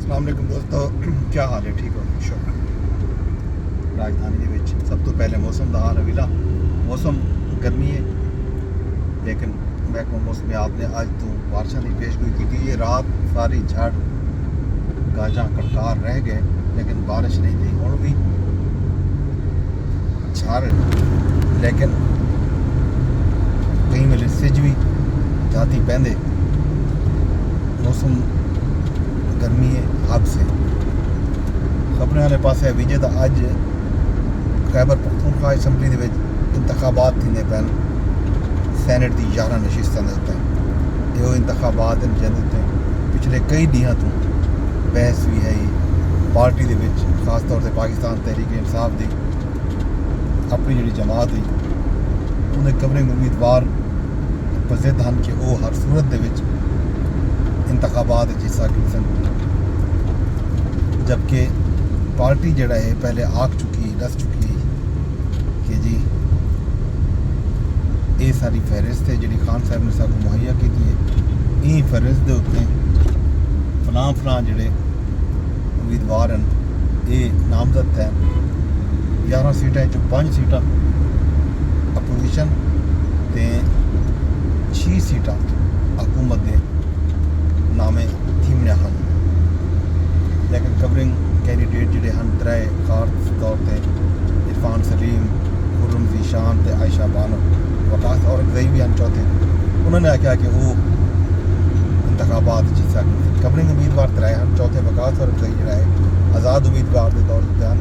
السلام علیکم دوستو، کیا حال ہے؟ ٹھیک ہو؟ شکر۔ راجدھانی سب تو پہلے موسم کا حال ہے، موسم گرمی ہے، لیکن محکمہ موسمیات نے اج تو بارشوں کی پیشگوئی کی تھی۔ یہ رات ساری جھڑ گاجاں کڑکار رہ گئے، لیکن بارش نہیں تھی۔ ہوں بھی جھڑ، لیکن کئی ویلے سج بھی جاتی پہندے۔ موسم گرمی ہے حد سے۔ خبریں والے پاس ویجے تو اج خیبر پختونخوا اسمبلی دے انتخابات تھیندے پین، سینٹ کی 11 نشستوں کے اتنے۔ یہ انتخابات ہیں جن پچھلے کئی دیہاں تو بحث بھی ہے پارٹی دے وچ، خاص طور سے پاکستان تحریک انصاف دی اپنی جڑی جماعت ہوئی انہیں کورنگ امیدوار پزد ہیں کہ وہ ہر صورت دے وچ انتخابات حصہ گن، جبکہ پارٹی جڑا ہے پہلے آکھ چکی دس چکی کہ جی یہ ساری فہرست ہے جڑی خان صاحب نے سب کو مہیا کی ہے، یہ فہرست دے اتنے فلاں جڑے امیدوار ہیں یہ نامزد ہیں۔ 11 سیٹیں جو 5 سیٹاں اپوزیشن تے 6 سیٹاں حکومت دے نامے تھیمنے ہیں، لیکن کورنگ کینڈیڈیٹ جڑے ہیں ترے خاص طور پہ عرفان سلیم، خرم ذیشان تے عائشہ بانو، وقاص اور گئی بھی ہیں چوتھے۔ انہوں نے آخیا کہ وہ انتخابات حصہ گن۔ کورنگ امیدوار ترے ہیں، چوتھے وقاص اور گئی جڑا ہے آزاد امیدوار کے طور پہ ہیں۔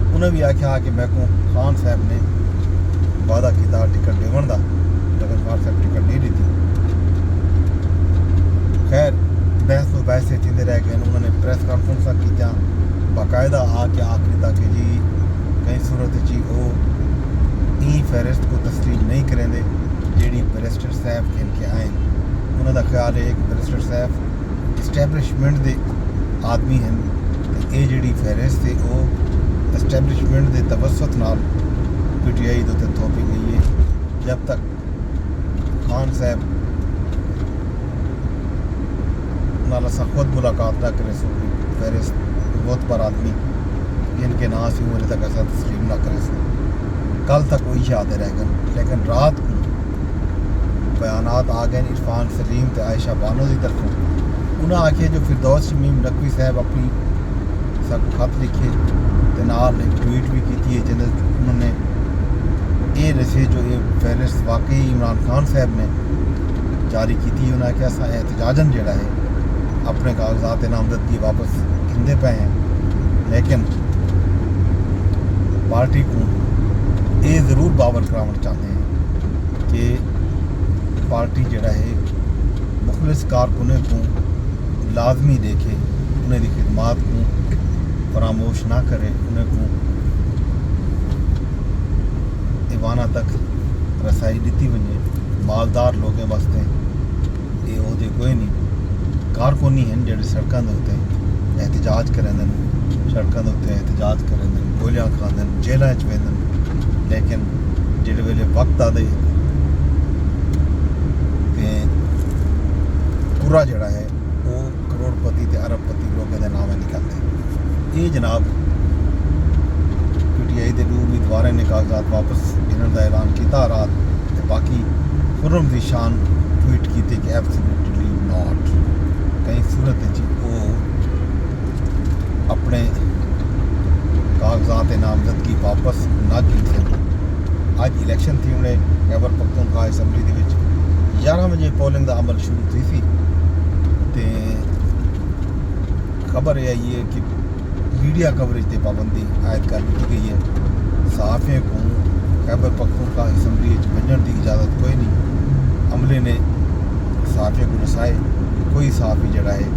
انہوں نے بھی آخیا کہ میں کو خان صاحب نے وعدہ کیا ٹکٹ دیون کا، لیکن خان صاحب ٹکٹ نہیں دیتی۔ خیر بحث و بحث تھیندے رہ گئے۔ انہوں نے پریس کانفرنس کی باقاعدہ آ کے آخری تک کہ جی کئی صورت جی وہ این فہرست کو تسلیم نہیں کریں دے جیڑی بیرسٹر صاحب کن کے آئیں۔ انہوں کا خیال ہے کہ بیرسٹر صاحب اسٹیبلشمنٹ دے آدمی ہیں، یہ جیڑی فہرست ہے وہ اسٹیبلشمنٹ دے توسط نال پی ٹی آئی دے تھوپی گئی ہے۔ جب تک خان صاحب نال اساں خود ملاقات نہ کرے سو فہرست بہت بار آدمی جن کے نام سے ہونے تک ایسا تسلیم نہ کرے سو، کل تک وہی یاد رہ گئے۔ لیکن رات کو بیانات آ گئے عرفان سلیم تے عائشہ بانو کی طرفوں۔ انہوں نے آخیا جو فردوس شمیم نقوی صاحب اپنی سب خط لکھے تے نال ایک ٹویٹ بھی کی ہے جن انہوں نے یہ دسے جو یہ فہرست واقعی عمران خان صاحب نے جاری کی تھی۔ انہوں نے کہا اساں احتجاجن جڑا ہے اپنے کاغذات نامزدگی واپس گھندے پے ہیں، لیکن پارٹی کو یہ ضرور باور کرانا چاہتے ہیں کہ پارٹی جڑا ہے مخلص کارکنوں کو لازمی دیکھے، انہیں دی خدمات کو فراموش نہ کرے، انہیں کو ایوانہ تک رسائی دیتی ونجے۔ مالدار لوگوں واسطے یہ عہدے کوئی نہیں، کارکنی ہیں جڑے سڑکوں کے اتنے احتجاج کریں، سڑکوں کے اتنے احتجاج کریں، گولیاں کھاندیں، جیلوں چ ویندن، لیکن جڑے ویلے وقت آدھے کہ پورا جڑا ہے وہ کروڑ پتی تے ارب پتی لوگوں کے نام نکلتے۔ یہ جناب پی ٹی آئی کے 2 امیدواروں نے کاغذات واپس گھنن کا اعلان کیا رات، تے باقی خرم ذیشان ٹویٹ کیتے کہ ایبسلیوٹلی ناٹ، کئی صورت جی وہ اپنے کاغذات نامزدگی واپس نہ کی سکتے۔ اج الیکشن تھی انہیں خیبر پختونخوا اسمبلی دے وچ 11 بجے پولنگ کا عمل شروع تھی سی، تے خبر یہ آئی ہے کہ میڈیا کوریج تے پابندی عائد کر دی گئی ہے۔ صحافیوں کو خیبر پختونخوا اسمبلی بھیجن کی اجازت کوئی نہیں۔ عملے نے صحافیوں کو نسائے کہ کوئی صحافی جڑا ہے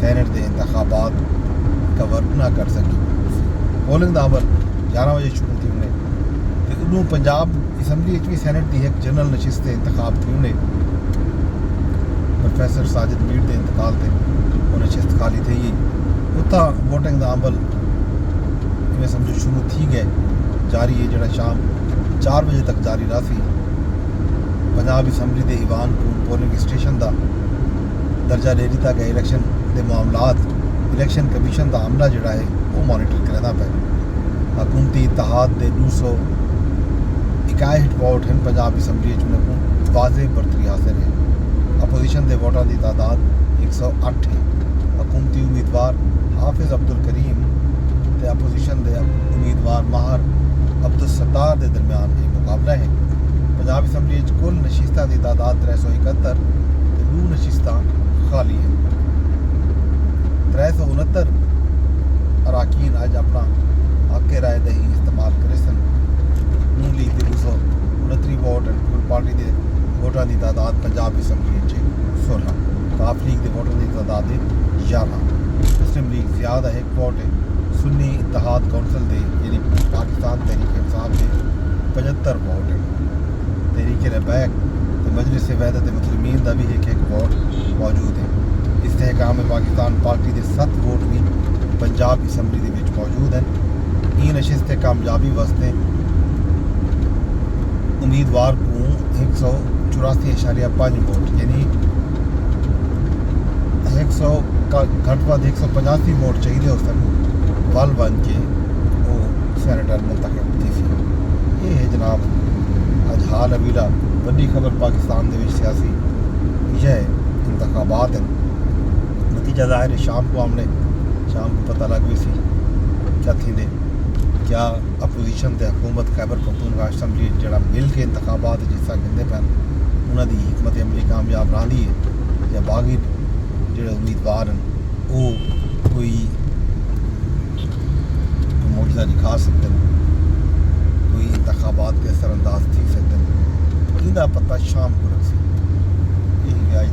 سینٹ دے انتخابات کور نہ کر سکی۔ پولنگ کا عمل 11 بجے شروع تھی انہیں، انہوں پنجاب اسمبلی بھی سینٹ کی ایک جنرل نشست انتخاب تھی انہیں پروفیسر ساجد میر کے انتقال سے وہ نشست خالی تھی۔ اتنا ووٹنگ کا عمل میں سمجھو شروع تھی گئے، جاری ہے جڑا شام 4 بجے تک جاری رہا سی۔ پنجاب اسمبلی کے ایوان کو پولنگ اسٹیشن کا درجہ لے لیتا گیا۔ الیکشن کے معاملات الیکشن کمیشن کا عملہ جڑا ہے وہ مانیٹر کرنا پہ حکومتی اتحاد کے 261 ووٹ ہیں پنجاب اسمبلی چنے کو واضح برتری حاصل ہے. اپوزیشن کے ووٹوں کی تعداد 108 ہے. حکومتی امیدوار حافظ عبدالکریم تے اپوزیشن کے امیدوار ماہر عبدالستار کے درمیان یہ مقابلہ ہے. پنجاب اسمبلی کل نشستوں کی تعداد 371 تے 2 نشستیں خالی ہیں. 369 اراکین اج اپنا حق رائے دہی استعمال کرے سن. نون لیگ کے 229 ووٹ ہیں. پیپل پارٹی کے ووٹوں کی تعداد پنجاب اسمبلی 16. کاف لیگ کے ووٹوں کی تعداد 11. مسلم لیگ زیادہ 1 ووٹ ہے. سنی اتحاد کونسل کے یعنی پاکستان تحریک انصاف کے 75 ووٹ ہیں. تحریک لبیک تو مجلس وحدت مسلمین کا بھی 1 ووٹ موجود ہے. استحکام پاکستان پارٹی کے 7 ووٹ بھی پنجاب اسمبلی کے موجود ہیں. یہ نشست کامیابی واسطے امیدوار کو 184.5 ووٹ یعنی 100 کا گھٹ ود 185 ووٹ چاہیے اس تک ول بن کے وہ سینیٹر منتخب تھی سی. یہ ہے جناب اج حال ابیلا بڑی خبر پاکستان کے سیاسی یہ انتخابات ہیں. نتیجہ ظاہر ہے شام کو شام کو پتہ لگ گئی سی کیا تھی دے کیا اپوزیشن تے حکومت خیبر پختونخوا اسمبلی جڑا مل کے انتخابات جس طرح گندے پہ انہوں کی حکمت عملی کامیاب رہی ہے یا باقی جڑے امیدوار ہیں وہ کوئی معجزہ دکھا سکتے ہیں, کوئی انتخابات کے اثر انداز تھی سکتے ہیں. یہ پتہ شام کو رکھ سی. یہی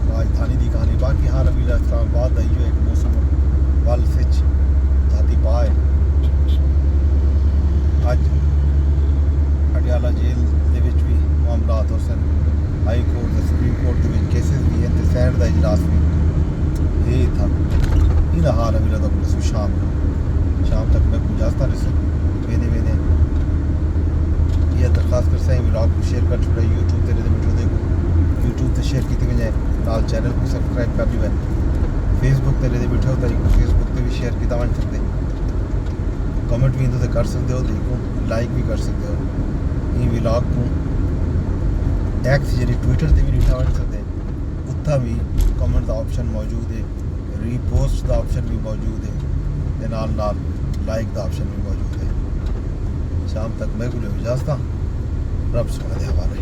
راجدھانی کی کہانی. باقی ہاں ابیلا اسلام آباد کا یہ ایک موسم ول سچ دھاتی پائے اج پٹیالہ جیل کے بھی معاملات ہو سن. ہائی کورٹ سپریم کورٹ کے کیسز بھی ہیں تو سینٹ کا اجلاس بھی یہ تھا. یہ حال ابیلا تو پولیس شام تک میں کوئی اجازت رسے وینے یہ درخواست کر سکیں ولاگ کو شیئر کر چھوڑا. یوٹیوب تے ویڈیو دیکھو یوٹیوب تے شیئر کی وجہ نال چینل کو سبسکرائب کر لی. فیس بک تے بیٹھے ہو تو فیس بک تے بھی شیئر کیتا ون سکتے. کمنٹ بھی اندر کر سکتے ہو, دیکھو لائک بھی کر سکتے ہو. یہ ولاگ کو ایکس جی ٹویٹر تے بھی ڈٹھا ون سکتے. اتنا بھی کمنٹ کا آپشن موجود ہے, ری پوسٹ کا آپشن بھی موجود ہے, نال لائک کا آپشن بھی موجود ہے. شام تک میں کو اجازت رب سونے دے حوالے.